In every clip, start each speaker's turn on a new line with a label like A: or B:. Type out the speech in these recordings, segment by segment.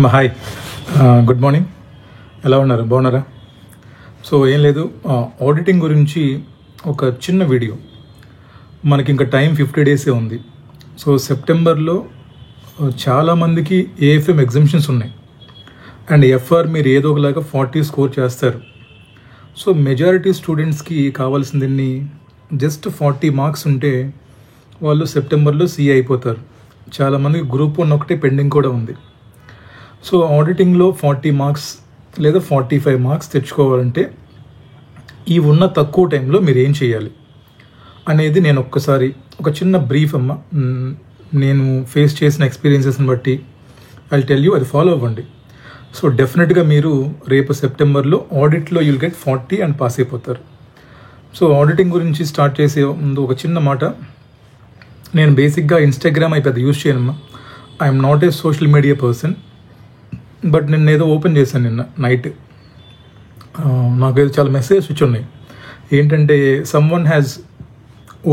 A: Hi, good morning. ఎలా ఉన్నారు? బాగున్నారా? సో ఏం లేదు, ఆడిటింగ్ గురించి ఒక చిన్న వీడియో. మనకి ఇంకా టైం 50 డేసే ఉంది. సో సెప్టెంబర్లో చాలామందికి ఏఎఫ్ఎం ఎగ్జామ్షన్స్ ఉన్నాయి అండ్ ఎఫ్ఆర్ మీరు ఏదో ఒకలాగా 40 స్కోర్ చేస్తారు. సో మెజారిటీ స్టూడెంట్స్కి కావాల్సింది జస్ట్ 40 మార్క్స్ ఉంటే వాళ్ళు సెప్టెంబర్లో సిఏ అయిపోతారు. చాలామందికి గ్రూప్ 1 ఒకటే పెండింగ్ కూడా ఉంది. సో ఆడిటింగ్లో 40 మార్క్స్ లేదా 45 మార్క్స్ తెచ్చుకోవాలంటే ఈ ఉన్న తక్కువ టైంలో మీరు ఏం చేయాలి అనేది నేను ఒక్కసారి ఒక చిన్న బ్రీఫ్ నేను ఫేస్ చేసిన ఎక్స్పీరియన్సెస్ని బట్టి ఐ టెల్ యూ, అది ఫాలో అవ్వండి. సో డెఫినెట్గా మీరు రేపు సెప్టెంబర్లో ఆడిట్లో యుల్ గెట్ 40 అండ్ పాస్ అయిపోతారు. సో ఆడిటింగ్ గురించి స్టార్ట్ చేసే ముందు ఒక చిన్న మాట. నేను బేసిక్గా ఇన్స్టాగ్రామ్ అయి పెద్ద యూజ్ చేయనమ్మా. I'm not a social media person. But నేను ఏదో ఓపెన్ చేశాను నిన్న నైట్. నాకు ఏదో చాలా మెసేజెస్ వచ్చి ఉన్నాయి. ఏంటంటే someone has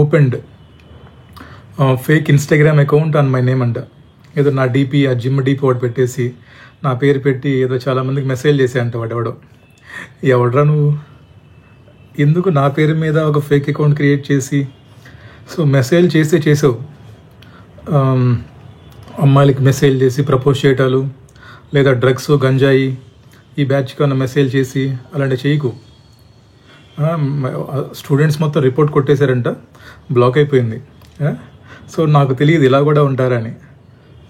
A: opened fake Instagram account on my name అంట. ఏదో నా డీపీ, ఆ జిమ్ డీపీ ఒకటి పెట్టేసి నా పేరు పెట్టి ఏదో చాలామందికి మెసేజ్ చేశాయంట. వాడెవడో, ఎవడరా నువ్వు, ఎందుకు నా పేరు మీద ఒక ఫేక్ అకౌంట్ క్రియేట్ చేసి సో మెసేజ్ చేసావు. అమ్మాయిలకి మెసేజ్ చేసి ప్రపోజ్ చేయటాలు, లేదా డ్రగ్స్, గంజాయి, ఈ బ్యాచ్కి ఉన్న మెసేజ్ చేసి అలాంటి చేయకు. స్టూడెంట్స్ మొత్తం రిపోర్ట్ కొట్టేశారంట, బ్లాక్ అయిపోయింది. సో నాకు తెలియదు ఇలా కూడా ఉంటారని.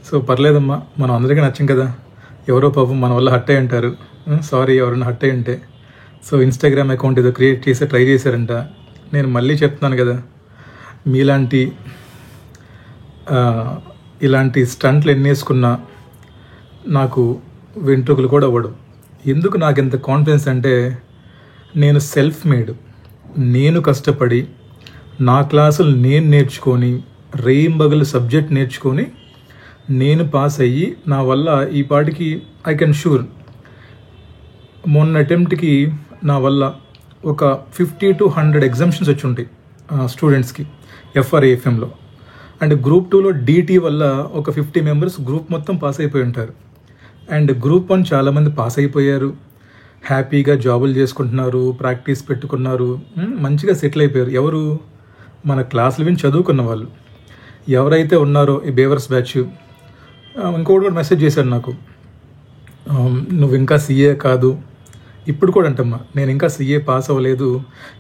A: సో పర్లేదమ్మా, మనం అందరికీ నచ్చం కదా. ఎవరో పాపం మన వల్ల హట్ అయ్యి అంటారు. సారీ ఎవరైనా హట్ అయ్యి ఉంటే. సో ఇన్స్టాగ్రామ్ అకౌంట్ ఏదో క్రియేట్ చేసి ట్రై చేశారంట. నేను మళ్ళీ చెప్తున్నాను కదా, ఇలాంటి స్టంట్లు ఎన్నేసుకున్నా నాకు వెంట్రుకలు కూడా అవ్వడం. ఎందుకు నాకు ఎంత కాన్ఫిడెన్స్ అంటే, నేను సెల్ఫ్ మేడ్, నేను కష్టపడి నా క్లాసులు నేను నేర్చుకొని రేయింబగలు సబ్జెక్ట్ నేర్చుకొని నేను పాస్ అయ్యి నా వల్ల ఈ పాటికి ఐ కెన్ షూర్ మొన్న అటెంప్ట్కి నా వల్ల ఒక 50 to 100 ఎగ్జామ్షన్స్ వచ్చి ఉంటాయి స్టూడెంట్స్కి ఎఫ్ఆర్ఏఎఫ్ఎంలో. అండ్ గ్రూప్ 2లో డీటీ వల్ల ఒక 50 మెంబర్స్ గ్రూప్ మొత్తం పాస్ అయిపోయి ఉంటారు. అండ్ గ్రూప్ 1 చాలామంది పాస్ అయిపోయారు, హ్యాపీగా జాబులు చేసుకుంటున్నారు, ప్రాక్టీస్ పెట్టుకున్నారు, మంచిగా సెటిల్ అయిపోయారు. ఎవరు? మన క్లాసులు విని చదువుకున్న వాళ్ళు ఎవరైతే ఉన్నారో ఈ బేవర్స్ బ్యాచ్. ఇంకోటి కూడా మెసేజ్ చేశారు నాకు, నువ్వు ఇంకా సీఏ కాదు. ఇప్పుడు కూడా అంటమ్మా, నేను ఇంకా సీఏ పాస్ అవ్వలేదు,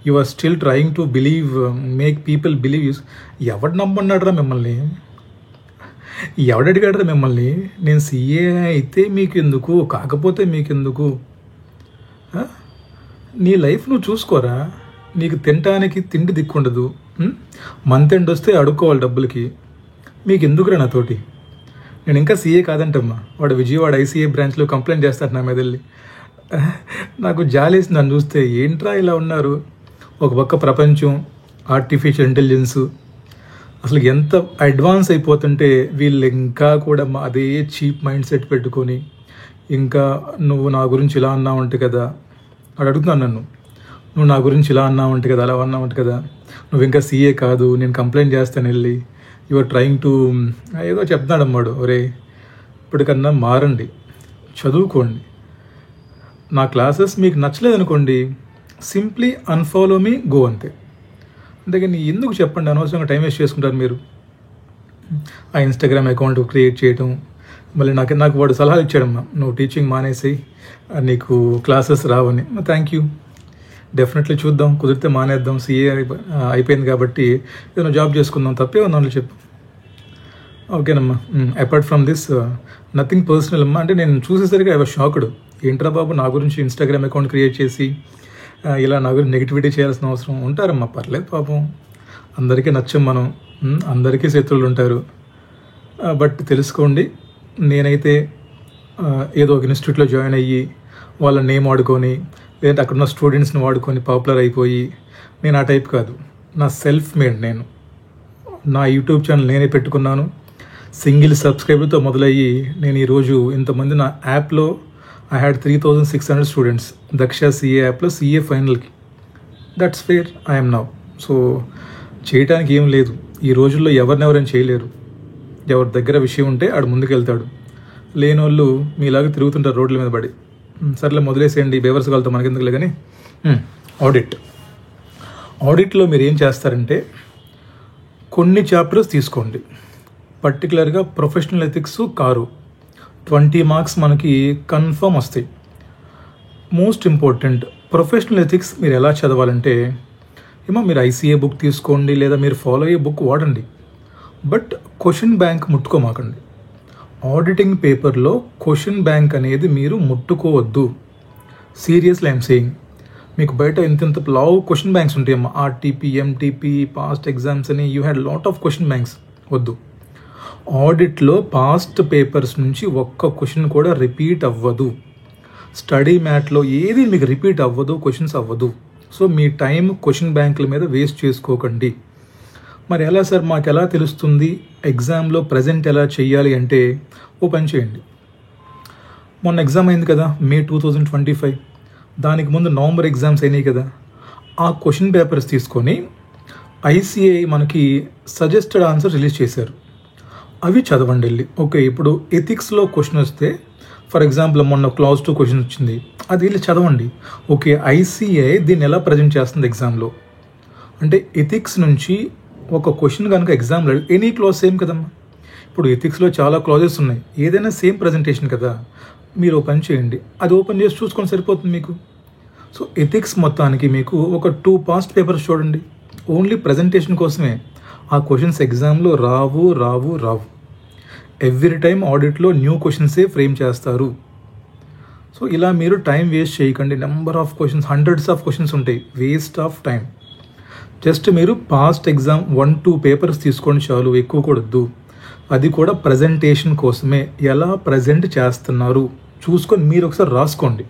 A: you are still trying to believe, make people believe. ఎవడు నమ్మన్నాడురా మిమ్మల్ని? ఎవడడిగాడరా మిమ్మల్ని? నేను సీఏ అయితే మీకెందుకు, కాకపోతే మీకెందుకు? నీ లైఫ్ నువ్వు చూసుకోరా. నీకు తినటానికి తిండి దిక్కుండదు, మంత్ ఎండ్ వస్తే అడుక్కోవాలి డబ్బులకి. మీకు ఎందుకురా నాతోటి? నేను ఇంకా సీఏ కాదంటమ్మా. వాడు విజయవాడ ఐసీఏ బ్రాంచ్లో కంప్లైంట్ చేస్తాడు నా మీద వెళ్ళి. నాకు జాలేసి నన్ను చూస్తే, ఏంట్రా ఇలా ఉన్నారు? ఒక పక్క ప్రపంచం, ఆర్టిఫిషియల్ ఇంటెలిజెన్స్ అసలు ఎంత అడ్వాన్స్ అయిపోతుంటే వీళ్ళు ఇంకా కూడా అదే చీప్ మైండ్ సెట్ పెట్టుకొని, ఇంకా నువ్వు నా గురించి ఇలా అన్నావంటే కదా, అడు అడుగుతున్నాను నన్ను, నువ్వు నా గురించి ఇలా అన్నావంటే కదా, అలా అన్నావంటే కదా, నువ్వు ఇంకా సీఏ కాదు, నేను కంప్లైంట్ చేస్తాను వెళ్ళి, యువర్ ట్రయింగ్ టు ఏదో చెప్తున్నాడు అమ్మాడు. ఒరే, ఇప్పటికన్నా మారండి, చదువుకోండి. నా క్లాసెస్ మీకు నచ్చలేదనుకోండి, సింప్లీ అన్ఫాలో మీ, గో, అంతే. అందుకని ఎందుకు చెప్పండి, అనవసరంగా టైం వేస్ట్ చేసుకుంటారు మీరు. ఆ ఇన్స్టాగ్రామ్ అకౌంట్ క్రియేట్ చేయటం, మళ్ళీ నాకు వాడు సలహాలు ఇచ్చాడమ్మా, నువ్వు టీచింగ్ మానేసి నీకు క్లాసెస్ రావని. థ్యాంక్ యూ, డెఫినెట్లీ చూద్దాం, కుదిరితే మానేద్దాం. సీఏ అయిపోయింది కాబట్టి ఏదైనా జాబ్ చేసుకుందాం, తప్పే ఉందా చెప్పు. ఓకేనమ్మా. Apart from this nothing personal అమ్మా. అంటే నేను చూసేసరికి ఐ వాజ్ షాక్డ్. ఏంట్రా బాబు, నా గురించి ఇన్స్టాగ్రామ్ అకౌంట్ క్రియేట్ చేసి ఇలా నా గురించి నెగిటివిటీ చేయాల్సిన అవసరం? ఉంటారమ్మా, పర్లేదు పాపం, అందరికీ నచ్చం మనం, అందరికీ శత్రువులు ఉంటారు. బట్ తెలుసుకోండి, నేనైతే ఏదో ఒక ఇన్స్టిట్యూట్లో జాయిన్ అయ్యి వాళ్ళ నేమ్ వాడుకొని, లేదంటే అక్కడున్న స్టూడెంట్స్ని వాడుకొని పాపులర్ అయిపోయి, నేను ఆ టైప్ కాదు. నా సెల్ఫ్ మేడ్. నేను నా యూట్యూబ్ ఛానల్ నేనే పెట్టుకున్నాను. సింగిల్ సబ్స్క్రైబర్తో మొదలయ్యి నేను ఈరోజు ఇంతమంది నా యాప్లో I had 3,600 students, Daksha CA యాప్లో CA ఫైనల్కి. That's fair I am now. So చేయటానికి ఏం లేదు. ఈ రోజుల్లో ఎవరినెవరైనా చేయలేరు. ఎవరి దగ్గర విషయం ఉంటే ఆడు ముందుకు వెళ్తాడు. లేని వాళ్ళు మీలాగా తిరుగుతుంటారు రోడ్ల మీద పడి. సర్లే మొదలేసేయండి, బేవర్స్ కాలతో మనకెందుకులే. కానీ ఆడిట్లో మీరు ఏం చేస్తారంటే కొన్ని చాప్టర్స్ తీసుకోండి. పర్టికులర్గా ప్రొఫెషనల్ ఎథిక్స్, కారు 20 మార్క్స్ మనకి కన్ఫర్మ్ వస్తాయి. మోస్ట్ ఇంపార్టెంట్ ప్రొఫెషనల్ ఎథిక్స్ మీరు ఎలా చదవాలంటే మీరు ఐసీఏ బుక్ తీసుకోండి, లేదా మీరు ఫాలో అయ్యే బుక్ వాడండి. బట్ క్వశ్చన్ బ్యాంక్ ముట్టుకోమాకండి. ఆడిటింగ్ పేపర్లో క్వశ్చన్ బ్యాంక్ అనేది మీరు ముట్టుకోవద్దు. Seriously I'm saying. మీకు బయట ఇంత లావ్ క్వశ్చన్ బ్యాంక్స్ ఉంటాయమ్మా, ఆర్టీపీ, ఎంటీపీ, పాస్ట్ ఎగ్జామ్స్ అని, you had lot of question banks. వద్దు. ఆడిట్లో పాస్ట్ పేపర్స్ నుంచి ఒక్క క్వశ్చన్ కూడా రిపీట్ అవ్వదు. స్టడీ మ్యాట్లో ఏది మీకు రిపీట్ అవ్వదు, క్వశ్చన్స్ అవ్వదు. సో మీ టైం క్వశ్చన్ బ్యాంకుల మీద వేస్ట్ చేసుకోకండి. మరి ఎలా సార్, మాకు ఎలా తెలుస్తుంది ఎగ్జామ్లో ప్రజెంట్ ఎలా చేయాలి అంటే, ఓ పని చేయండి. మొన్న ఎగ్జామ్ అయింది కదా, మే 2025. దానికి ముందు నవంబర్ ఎగ్జామ్స్ అయినాయి కదా. ఆ క్వశ్చన్ పేపర్స్ తీసుకొని ఐసీఐ మనకి సజెస్టెడ్ ఆన్సర్ రిలీజ్ చేశారు. అవి చదవండి వెళ్ళి. ఓకే, ఇప్పుడు ఎథిక్స్లో క్వశ్చన్ వస్తే, ఫర్ ఎగ్జాంపుల్ మొన్న క్లాస్ 2 క్వశ్చన్ వచ్చింది, అది వెళ్ళి చదవండి. ఓకే, ఐసీఐ దీన్ని ఎలా ప్రజెంట్ చేస్తుంది ఎగ్జామ్లో అంటే, ఎథిక్స్ నుంచి ఒక క్వశ్చన్ కనుక ఎగ్జామ్లో ఎనీ క్లాస్ సేమ్ కదమ్మా. ఇప్పుడు ఎథిక్స్లో చాలా క్లాజెస్ ఉన్నాయి, ఏదైనా సేమ్ ప్రజెంటేషన్ కదా. మీరు ఓపెన్ చేయండి, అది ఓపెన్ చేసి చూసుకొని సరిపోతుంది మీకు. సో ఎథిక్స్ మొత్తానికి మీకు ఒక 2 పాస్ట్ పేపర్స్ చూడండి, ఓన్లీ ప్రజెంటేషన్ కోసమే. ఆ క్వశ్చన్స్ ఎగ్జామ్లో రావు. ఎవ్రీ టైం ఆడిట్లో న్యూ క్వశ్చన్సే ఫ్రేమ్ చేస్తారు. సో ఇలా మీరు టైం వేస్ట్ చేయకండి. Number of questions, hundreds of questions ఉంటాయి, వేస్ట్ ఆఫ్ టైం. జస్ట్ మీరు పాస్ట్ ఎగ్జామ్ 1-2 పేపర్స్ తీసుకోండి చాలు, ఎక్కువ కూడద్దు. అది కూడా ప్రజెంటేషన్ కోసమే. ఎలా ప్రజెంట్ చేస్తున్నారు చూసుకొని మీరు ఒకసారి రాసుకోండి.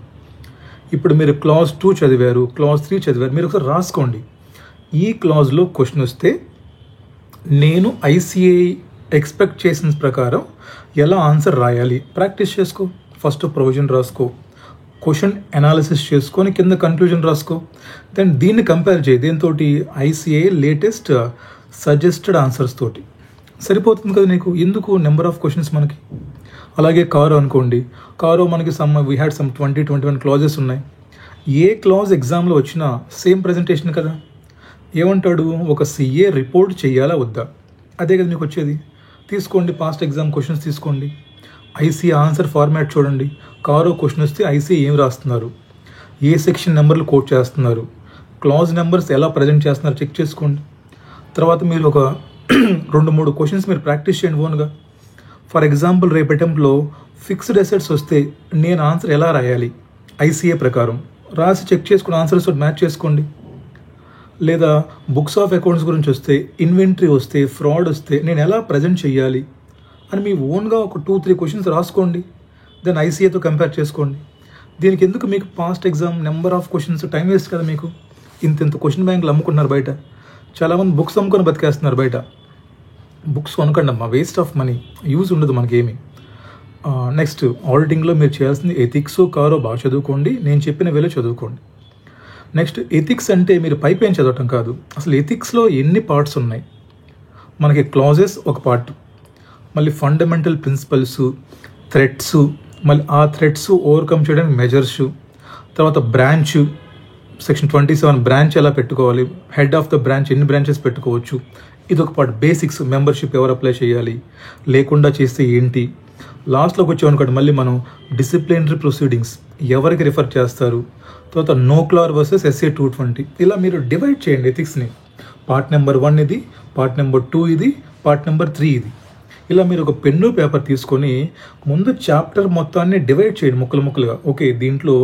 A: ఇప్పుడు మీరు క్లాస్ 2 చదివారు, క్లాస్ 3 చదివారు, మీరు ఒకసారి రాసుకోండి. ఈ క్లాజ్లో క్వశ్చన్ వస్తే నేను ఐసీఐ ఎక్స్పెక్ట్ చేసిన ప్రకారం ఎలా ఆన్సర్ రాయాలి ప్రాక్టీస్ చేసుకో. ఫస్ట్ ప్రొవిజన్ రాసుకో, క్వశ్చన్ అనాలిసిస్ చేసుకొని కింద కన్క్లూజన్ రాసుకో. దెన్ దీన్ని కంపేర్ చేయి దేనితోటి, ఐసీఐ లేటెస్ట్ సజెస్టెడ్ ఆన్సర్స్ తోటి. సరిపోతుంది కదా నీకు. ఎందుకు నెంబర్ ఆఫ్ క్వశ్చన్స్ మనకి. అలాగే కారు అనుకోండి, కారు మనకి వీ హ్యాడ్ సమ్ 20-21 క్లాజెస్ ఉన్నాయి. ఏ క్లాజ్ ఎగ్జామ్లో వచ్చినా సేమ్ ప్రజెంటేషన్ కదా. ఏమంటాడు, ఒక సిఏ రిపోర్ట్ చేయాలా వద్దా, అదే కదా మీకు వచ్చేది. తీసుకోండి పాస్ట్ ఎగ్జామ్ క్వశ్చన్స్ తీసుకోండి, ఐసీఏ ఆన్సర్ ఫార్మాట్ చూడండి. కారు క్వశ్చన్ వస్తే ఐసీఏ ఏం రాస్తున్నారు, ఏ సెక్షన్ నెంబర్లు కోట్ చేస్తున్నారు, క్లాజ్ నెంబర్స్ ఎలా ప్రజెంట్ చేస్తున్నారు చెక్ చేసుకోండి. తర్వాత మీరు ఒక 2-3 క్వశ్చన్స్ మీరు ప్రాక్టీస్ చేయండి ఓన్గా. ఫర్ ఎగ్జాంపుల్ రేపు అటెంప్ట్లో ఫిక్స్డ్ అసెట్స్ వస్తే నేను ఆన్సర్ ఎలా రాయాలి ఐసీఏ ప్రకారం రాసి చెక్ చేసుకుని ఆన్సర్స్ మ్యాచ్ చేసుకోండి. లేదా బుక్స్ ఆఫ్ అకౌంట్స్ గురించి వస్తే, ఇన్వెంటరీ వస్తే, ఫ్రాడ్ వస్తే నేను ఎలా ప్రజెంట్ చేయాలి అని మీ ఓన్గా ఒక 2-3 క్వశ్చన్స్ రాసుకోండి. దెన్ ఐసీఏతో కంపేర్ చేసుకోండి. దీనికి ఎందుకు మీకు past exam number of questions, time waste కదా మీకు. ఇంత క్వశ్చన్ బ్యాంకులు అమ్ముకుంటున్నారు బయట, చాలామంది బుక్స్ అమ్ముకొని బతికేస్తున్నారు బయట. బుక్స్ కొనకండి అమ్మా, వేస్ట్ ఆఫ్ మనీ, యూజ్ ఉండదు మనకేమి. నెక్స్ట్ ఆడిటింగ్లో మీరు చేయాల్సింది ఎథిక్స్, కారో బాగా చదువుకోండి, నేను చెప్పిన వేళ చదువుకోండి. నెక్స్ట్ ఎథిక్స్ అంటే మీరు పైపైన చదవటం కాదు, అసలు ఎథిక్స్లో ఎన్ని పార్ట్స్ ఉన్నాయి. మనకి క్లాజెస్ ఒక పార్ట్, మళ్ళీ ఫండమెంటల్ ప్రిన్సిపల్స్, థ్రెట్స్, మళ్ళీ ఆ థ్రెట్స్ ఓవర్కమ్ చేయడానికి మెజర్స్, తర్వాత బ్రాంచ్ సెక్షన్ 27 బ్రాంచ్ ఎలా పెట్టుకోవాలి, హెడ్ ఆఫ్ ద బ్రాంచ్ ఎన్ని బ్రాంచెస్ పెట్టుకోవచ్చు, ఇదొక పార్ట్. బేసిక్స్, మెంబర్షిప్ ఎవరు అప్లై చేయాలి, లేకుండా చేస్తే ఏంటి. లాస్ట్లోకి వచ్చామనుకోండి మళ్ళీ మనం డిసిప్లినరీ ప్రొసీడింగ్స్ ఎవరికి రిఫర్ చేస్తారు, తర్వాత నో క్లార్ వర్సెస్ SA 220. ఇలా మీరు డివైడ్ చేయండి ఎథిక్స్ని. పార్ట్ నెంబర్ 1 ఇది, పార్ట్ నెంబర్ 2 ఇది, పార్ట్ నెంబర్ 3 ఇది. ఇలా మీరు ఒక పెన్ను పేపర్ తీసుకొని ముందు చాప్టర్ మొత్తాన్ని డివైడ్ చేయండి ముక్కలుగా. ఓకే, దీంట్లో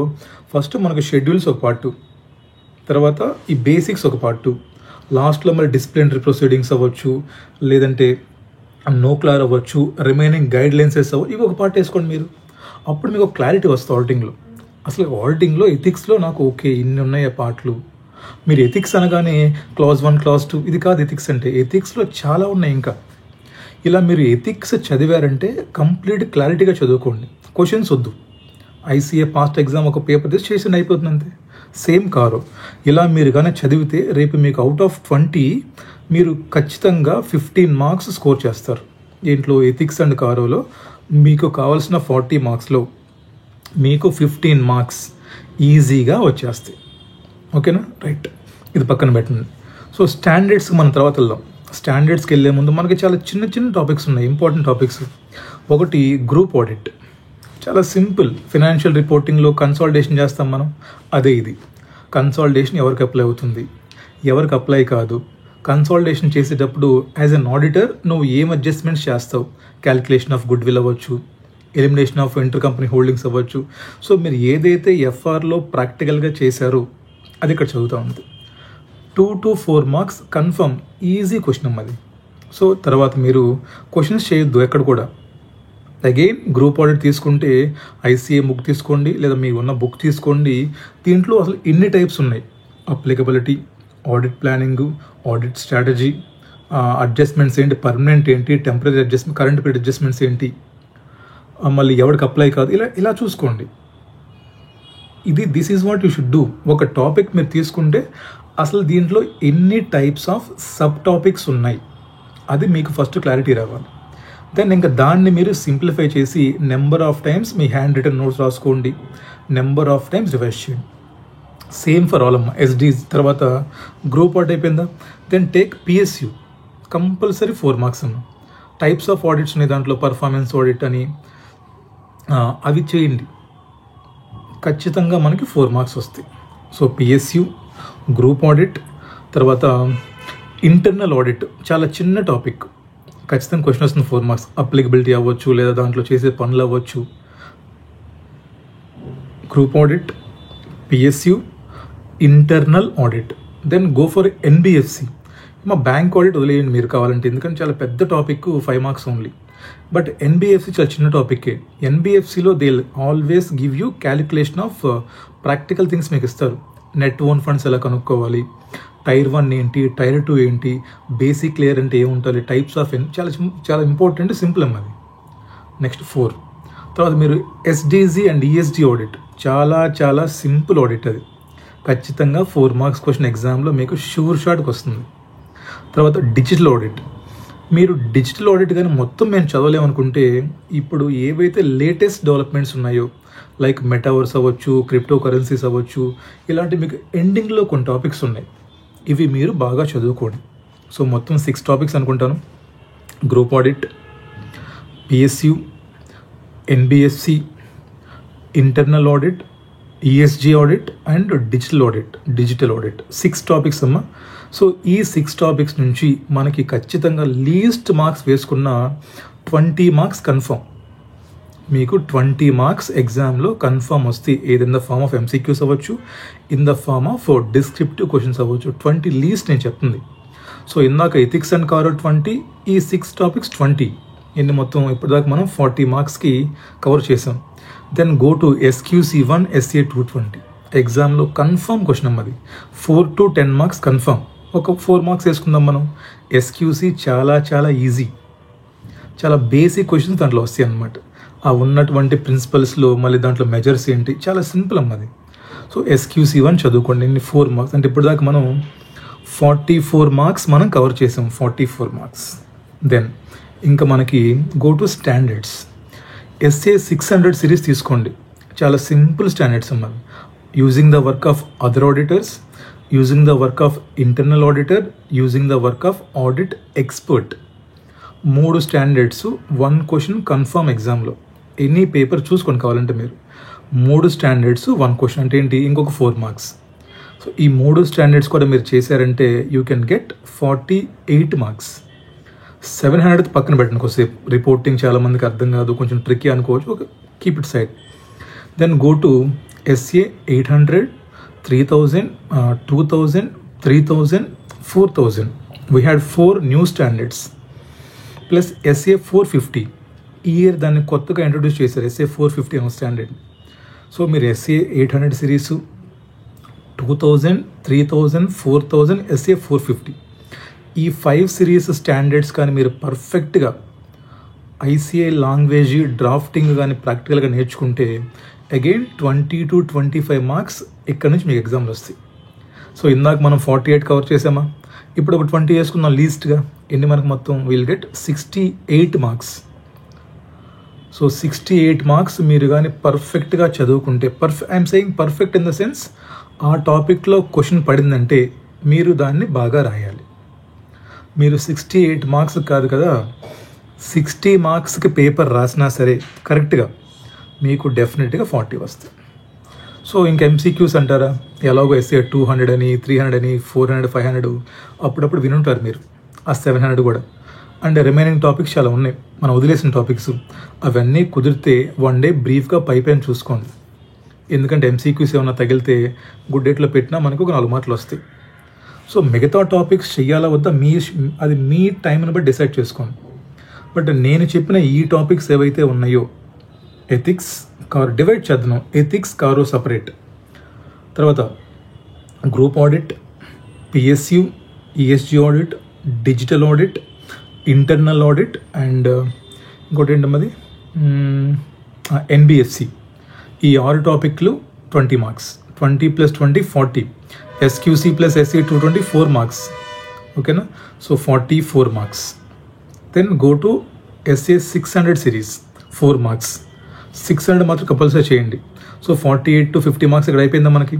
A: ఫస్ట్ మనకు షెడ్యూల్స్ ఒక పార్టు, తర్వాత ఈ బేసిక్స్ ఒక పార్టు, లాస్ట్లో మరి డిసిప్లినరీ ప్రొసీడింగ్స్ అవ్వచ్చు, లేదంటే నో క్లార్ అవ్వచ్చు, రిమైనింగ్ గైడ్ లైన్సెస్ అవ్వచ్చు, ఇవి ఒక పార్ట్ వేసుకోండి మీరు. అప్పుడు మీకు ఒక క్లారిటీ వస్తుంది ఆడిటింగ్లో. అసలు ఆడిటింగ్లో ఎథిక్స్లో నాకు ఓకే ఇన్ని ఉన్నాయి పార్ట్లు. మీరు ఎథిక్స్ అనగానే క్లాస్ 1 క్లాస్ 2 ఇది కాదు ఎథిక్స్ అంటే. ఎథిక్స్లో చాలా ఉన్నాయి ఇంకా. ఇలా మీరు ఎథిక్స్ చదివారంటే కంప్లీట్ క్లారిటీగా చదువుకోండి, క్వశ్చన్స్ వద్దు. ఐసీఏ పాస్ట్ ఎగ్జామ్ ఒక పేపర్ తీసి చేసి అయిపోతుంది అంతే. సేమ్ కారు ఇలా మీరు కానీ చదివితే రేపు మీకు అవుట్ ఆఫ్ 20 మీరు ఖచ్చితంగా 15 మార్క్స్ స్కోర్ చేస్తారు. దీంట్లో ఎథిక్స్ అండ్ కారోలో మీకు కావాల్సిన 40 మార్క్స్లో మీకు 15 మార్క్స్ ఈజీగా వచ్చేస్తాయి. ఓకేనా? రైట్, ఇది పక్కన పెట్టండి. సో స్టాండర్డ్స్కి మనం తర్వాత వెళ్దాం. స్టాండర్డ్స్కి వెళ్ళే ముందు మనకి చాలా చిన్న చిన్న టాపిక్స్ ఉన్నాయి, ఇంపార్టెంట్ టాపిక్స్. ఒకటి గ్రూప్ ఆడిట్, చాలా సింపుల్. ఫినాన్షియల్ రిపోర్టింగ్లో కన్సాలిడేషన్ చేస్తాం మనం, అదే ఇది. కన్సాలిడేషన్ ఎవరికి అప్లై అవుతుంది, ఎవరికి అప్లై కాదు, కన్సాలిడేషన్ చేసేటప్పుడు యాజ్ అన్ ఆడిటర్ నువ్వు ఏం అడ్జస్ట్మెంట్స్ చేస్తావు, క్యాలిక్యులేషన్ ఆఫ్ గుడ్ విల్ అవ్వచ్చు, elimination of inter company holdings అవ్వచ్చు. సో మీరు ఏదైతే ఎఫ్ఆర్లో ప్రాక్టికల్గా చేశారో అది ఇక్కడ చదువుతూ ఉంది. 2 to 4 marks confirm, easy question అమ్మది. సో తర్వాత మీరు క్వశ్చన్స్ చేయొద్దు ఎక్కడ కూడా. అగైన్ గ్రూప్ ఆడిట్ తీసుకుంటే ఐసీఏ బుక్ తీసుకోండి, లేదా మీ ఉన్న బుక్ తీసుకోండి. దీంట్లో అసలు ఎన్ని టైప్స్ ఉన్నాయి, applicability, audit planning, audit strategy, adjustments ఏంటి, పర్మనెంట్ ఏంటి, temporary adjustment, current period adjustments ఏంటి, మళ్ళీ ఎవరికి అప్లై కాదు, ఇలా చూసుకోండి. This is what you should do. ఒక టాపిక్ మీరు తీసుకుంటే అసలు దీంట్లో ఎన్ని టైప్స్ ఆఫ్ సబ్ టాపిక్స్ ఉన్నాయి అది మీకు ఫస్ట్ క్లారిటీ రావాలి. దెన్ ఇంకా దాన్ని మీరు సింప్లిఫై చేసి నెంబర్ ఆఫ్ టైమ్స్ మీ హ్యాండ్ రిటన్ నోట్స్ రాసుకోండి, నెంబర్ ఆఫ్ టైమ్స్ రివైజ్ చేయండి. సేమ్ ఫర్ ఆల్ అమ్మ. ఎస్డీస్ తర్వాత గ్రూప్ ఆడిట్ అయిపోయిందా, then take PSU, compulsory 4 marks అమ్మ. టైప్స్ ఆఫ్ ఆడిట్స్ ఉన్నాయి దాంట్లో, పర్ఫార్మెన్స్ ఆడిట్ అని, అవి చేయండి. ఖచ్చితంగా మనకి 4 మార్క్స్ వస్తాయి. సో పిఎస్యూ, గ్రూప్ ఆడిట్, తర్వాత ఇంటర్నల్ ఆడిట్, చాలా చిన్న టాపిక్, ఖచ్చితంగా క్వశ్చన్ వస్తుంది 4 మార్క్స్. అప్లికబిలిటీ అవ్వచ్చు, లేదా దాంట్లో చేసే పనులు అవ్వచ్చు. Group audit, PSU, internal audit. Then go for NBFC. మా బ్యాంక్ ఆడిట్ వదిలేయండి మీరు కావాలంటే, ఎందుకంటే చాలా పెద్ద topic, 5 marks only. But NBFC చాలా చిన్న టాపిక్కే. ఎన్బిఎఫ్సిలో they always give you calculation of practical things మీకు ఇస్తారు. నెట్ ఓన్ ఫండ్స్ ఎలా కనుక్కోవాలి, టైర్ 1 ఏంటి, టైర్ 2 ఏంటి, బేసిక్ లేయర్ అంటే ఏముంటుంది, టైప్స్ ఆఫ్ చాలా చాలా ఇంపార్టెంట్, సింపుల్ అన్నది. నెక్స్ట్ 4 తర్వాత మీరు ఎస్డిజి అండ్ ఈఎస్డి ఆడిట్, చాలా చాలా సింపుల్ ఆడిట్. అది ఖచ్చితంగా 4 మార్క్స్ క్వశ్చన్ ఎగ్జామ్లో మీకు షూర్ షాట్కి వస్తుంది. తర్వాత డిజిటల్ ఆడిట్. మీరు డిజిటల్ ఆడిట్ కానీ మొత్తం మేము చదవలేమనుకుంటే, ఇప్పుడు ఏవైతే లేటెస్ట్ డెవలప్మెంట్స్ ఉన్నాయో, లైక్ మెటావర్స్ అవ్వచ్చు, క్రిప్టో కరెన్సీస్ అవ్వచ్చు, ఇలాంటి మీకు ఎండింగ్లో కొన్ని టాపిక్స్ ఉన్నాయి, ఇవి మీరు బాగా చదువుకోండి. సో మొత్తం 6 టాపిక్స్ అనుకుంటాను. Group audit, PSU, NBFC, internal audit, ESG audit and digital audit 6 topics అమ్మ. సో ఈ 6 టాపిక్స్ నుంచి మనకి ఖచ్చితంగా లీస్ట్ మార్క్స్ వేసుకున్న 20 మార్క్స్ కన్ఫర్మ్. మీకు 20 మార్క్స్ ఎగ్జామ్లో కన్ఫర్మ్ వస్తే, ఏది in the form of MCQs అవ్వచ్చు, in the form of descriptive questions అవ్వచ్చు. 20 లీస్ట్ నేను చెప్తుంది. సో ఇందాక ఎథిక్స్ అండ్ కారో 20, ఈ 6 టాపిక్స్ 20, ఎన్ని మొత్తం ఇప్పటిదాకా మనం 40 మార్క్స్కి కవర్ చేసాం. Then go to SQC 1, SA 220. ఎగ్జామ్లో కన్ఫర్మ్ క్వశ్చన్ అమ్మది. 4 to 10 మార్క్స్ కన్ఫర్మ్. ఒక 4 మార్క్స్ వేసుకుందాం మనం. ఎస్క్యూసీ చాలా చాలా ఈజీ, చాలా బేసిక్ క్వశ్చన్స్ దాంట్లో వస్తాయి అన్నమాట. ఆ ఉన్నటువంటి ప్రిన్సిపల్స్లో మళ్ళీ దాంట్లో మెజర్స్ ఏంటి, చాలా సింపుల్ అమ్మది. సో ఎస్క్యూసీ 1 చదువుకోండి. ఇన్ని 4 మార్క్స్ అంటే ఇప్పటిదాకా మనం 44 మార్క్స్ మనం కవర్ చేసాం. 44 మార్క్స్. దెన్ ఇంకా మనకి go to standards. SA 600 series తీసుకోండి. చాలా సింపుల్ స్టాండర్డ్స్ అన్నది. Using the work of other auditors, using the work of internal auditor, using the work of audit expert. 3 standards, 1 question confirm ఎగ్జామ్లో. Any paper చూసుకొని కావాలంటే మీరు. 3 standards, 1 question అంటే ఏంటి, ఇంకొక 4 మార్క్స్. సో ఈ 3 స్టాండర్డ్స్ కూడా మీరు చేశారంటే యూ కెన్ గెట్ 48 మార్క్స్. 700 పక్కన పెట్టండి కొద్దిసేపు. రిపోర్టింగ్ చాలామందికి అర్థం కాదు, కొంచెం ట్రిక్కీ అనుకోవచ్చు, ఒక keep it side. Then go to SA 800, 3000, 2000, 3000, 4000. We had 4 new standards plus SA 450. ఈ ఇయర్ దాన్ని కొత్తగా ఇంట్రొడ్యూస్ చేశారు, ఎస్ఏ 450 అనే స్టాండర్డ్. సో మీరు ఎస్ఏ 800 సిరీసు, 2000, 3000, 4000, ఎస్ఏ 450, ఈ 5 సిరీస్ స్టాండర్డ్స్ కానీ మీరు పర్ఫెక్ట్గా ఐసీఏ లాంగ్వేజ్ డ్రాఫ్టింగ్ కానీ ప్రాక్టికల్గా నేర్చుకుంటే అగైన్ 20 to 25 మార్క్స్ ఇక్కడ నుంచి మీకు ఎగ్జామ్లు వస్తాయి. సో ఇందాక మనం 48 కవర్ చేసామా, ఇప్పుడు ఒక 20 వేసుకుందాం లీస్ట్గా. ఎన్ని మనకు మొత్తం will get 68 marks. So 68 marks మీరు కానీ పర్ఫెక్ట్గా చదువుకుంటే, I'm saying perfect in the sense ఆ టాపిక్లో క్వశ్చన్ పడిందంటే మీరు దాన్ని బాగా రాయాలి. మీరు 68 మార్క్స్ కాదు కదా, 60 మార్క్స్కి పేపర్ రాసినా సరే కరెక్ట్గా మీకు డెఫినెట్గా 40 వస్తాయి. సో ఇంకా ఎంసీక్యూస్ అంటారా, ఎలాగో ఎస్ఏ 200 అని 300 అని 400 500 అప్పుడప్పుడు వినుంటారు మీరు, ఆ 700 కూడా. అండ్ రిమైనింగ్ టాపిక్స్ చాలా ఉన్నాయి, మనం వదిలేసిన టాపిక్స్. అవన్నీ కుదిరితే వన్ డే బ్రీఫ్గా పైపైన చూసుకోండి. ఎందుకంటే ఎంసీక్యూస్ ఏమైనా తగిలితే గుడ్ డేట్లో పెట్టినా మనకు ఒక 4 మార్కులు వస్తాయి. సో మిగతా టాపిక్స్ చెయ్యాలా వద్దా అది మీ టైంని బట్టి డిసైడ్ చేసుకోండి. బట్ నేను చెప్పిన ఈ టాపిక్స్ ఏవైతే ఉన్నాయో, ఎథిక్స్ డివైడ్ చేద్దాం, ఎథిక్స్ కారో సపరేట్, తర్వాత group audit, PSU, ESG audit, digital audit, internal audit and ఇంకోటి ఏంటమ్మది ఎన్బిఎఫ్సి, ఈ 6 టాపిక్లు 20 marks, 20 + 20 40, SQC plus SA 220 4 marks, ఓకేనా. So 44 marks. Then go to SA 600 series 4 marks, 600 మాత్రం కంపల్సరీ చేయండి. సో 48 to 50 మార్క్స్ ఇక్కడ అయిపోయిందా మనకి,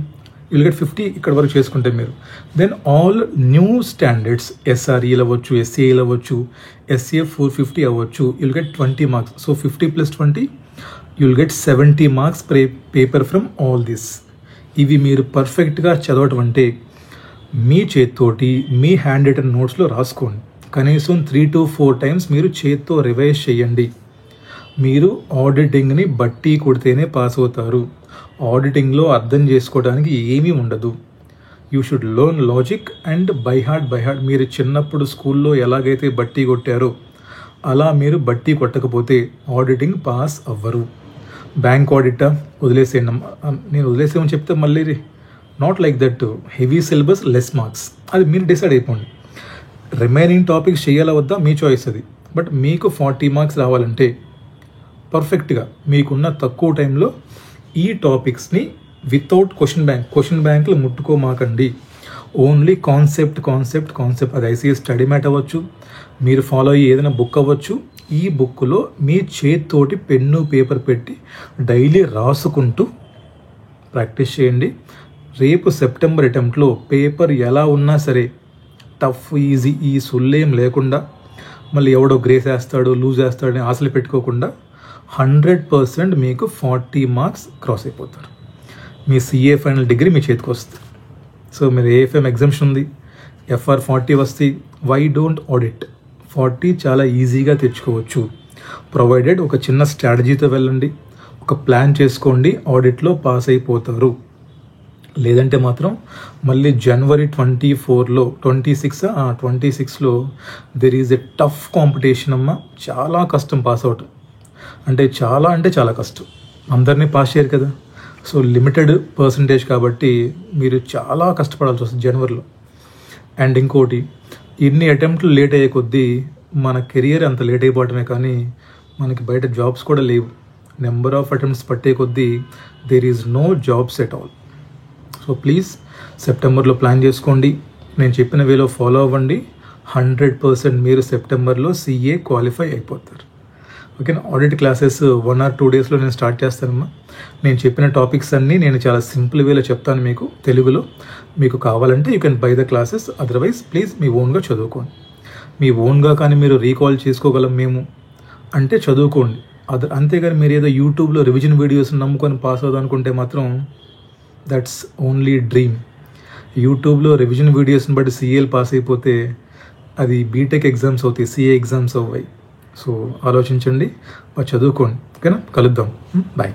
A: విల్ గెట్ 50 ఇక్కడ వరకు చేసుకుంటే మీరు. దెన్ ఆల్ న్యూ స్టాండర్డ్స్, ఎస్ఆర్ఈలు అవ్వచ్చు, ఎస్ఏలు అవ్వచ్చు, ఎస్ఏ 450 అవ్వచ్చు, will get 20 marks. So 50 + 20 will get 70 marks paper from all this. ఇవి మీరు పర్ఫెక్ట్గా చదవటం అంటే మీ చేత్తోటి మీ హ్యాండ్ రిటన్ నోట్స్లో రాసుకోండి. కనీసం 3 to 4 టైమ్స్ మీరు చేత్తో రివైజ్ చేయండి. మీరు ఆడిటింగ్ని బట్టి కొడితేనే పాస్ అవుతారు. ఆడిటింగ్లో అర్థం చేసుకోవడానికి ఏమీ ఉండదు. You should learn logic and by heart. మీరు చిన్నప్పుడు స్కూల్లో ఎలాగైతే బట్టి కొట్టారో అలా మీరు బట్టి కొట్టకపోతే ఆడిటింగ్ పాస్ అవ్వరు. బ్యాంక్ ఆడిటా వదిలేసేయండి, నేను వదిలేసేమని చెప్తే మళ్ళీ not like that. Heavy syllabus, less marks, అది మీరు డిసైడ్ అయిపోండి. రిమైనింగ్ టాపిక్స్ చేయాలా వద్దా మీ చాయిస్ అది. బట్ మీకు 40 మార్క్స్ రావాలంటే పర్ఫెక్ట్గా మీకున్న తక్కువ టైంలో ఈ టాపిక్స్ని వితౌట్ క్వశ్చన్ బ్యాంక్లు ముట్టుకోమాకండి. Only concept. అది ఐసీఎస్ స్టడీ మ్యాట్ అవ్వచ్చు, మీరు ఫాలో అయ్యి ఏదైనా బుక్ అవ్వచ్చు. ఈ బుక్లో మీ చేతితోటి పెన్ను పేపర్ పెట్టి డైలీ రాసుకుంటూ ప్రాక్టీస్ చేయండి. రేపు సెప్టెంబర్ అటెంప్ట్లో పేపర్ ఎలా ఉన్నా సరే టఫ్ ఈజీ ఈ సుల్లేం లేకుండా, మళ్ళీ ఎవడో గ్రేస్ వేస్తాడు లూజ్ వేస్తాడని ఆశలు పెట్టుకోకుండా 100% మీకు 40 మార్క్స్ క్రాస్ అయిపోతారు. మీ సిఏ ఫైనల్ డిగ్రీ మీ చేతికి వస్తుంది. సో మీరు ఏఎఫ్ఎం ఎగ్జామ్షన్ ఉంది, ఎఫ్ఆర్ 40 వస్తాయి. Why don't audit? 40 చాలా ఈజీగా తెచ్చుకోవచ్చు. ప్రొవైడెడ్ ఒక చిన్న స్ట్రాటజీతో వెళ్ళండి, ఒక ప్లాన్ చేసుకోండి, ఆడిట్లో పాస్ అయిపోతారు. లేదంటే మాత్రం మళ్ళీ జనవరి 24లో 26లో there is a tough competition అమ్మ. చాలా కష్టం పాస్ అవుట్ అంటే చాలా కష్టం. అందరినీ పాస్ చేయరు కదా. సో లిమిటెడ్ పర్సంటేజ్ కాబట్టి మీరు చాలా కష్టపడాల్సి వస్తుంది జనవరిలో. అండ్ ఇంకోటి, ఇన్ని అటెంప్ట్లు లేట్ అయ్యే కొద్దీ మన కెరియర్ అంత లేట్ అయిపోవటమే కానీ మనకి బయట జాబ్స్ కూడా లేవు. నెంబర్ ఆఫ్ అటెంప్ట్స్ పట్టే కొద్దీ there is no jobs at all. So please సెప్టెంబర్లో ప్లాన్ చేసుకోండి, నేను చెప్పిన వేలో ఫాలో అవ్వండి. 100% మీరు సెప్టెంబర్లో సిఏ క్వాలిఫై అయిపోతారు. ఓకేనా. ఆడిట్ క్లాసెస్ 1 or 2 డేస్లో నేను స్టార్ట్ చేస్తానమ్మా. నేను చెప్పిన టాపిక్స్ అన్నీ నేను చాలా సింపుల్ వేలో చెప్తాను మీకు తెలుగులో. మీకు కావాలంటే you can buy the classes, otherwise please మీ ఓన్గా చదువుకోండి. మీ ఓన్గా కానీ మీరు రీకాల్ చేసుకోగలం మేము అంటే చదువుకోండి. అంతేగాని మీరు ఏదో యూట్యూబ్లో రివిజన్ వీడియోస్ నమ్ముకొని పాస్ అవుదాం అనుకుంటే మాత్రం దట్స్ ఓన్లీ డ్రీమ్. యూట్యూబ్లో రివిజన్ వీడియోస్ని బట్టి సిఏలు పాస్ అయిపోతే అది బీటెక్ ఎగ్జామ్స్ అవుతాయి, సిఏ ఎగ్జామ్స్ అవ్వాయి. సో ఆలోచించండి, చదువుకోండి. ఓకేనా, కలుద్దాం. బాయ్.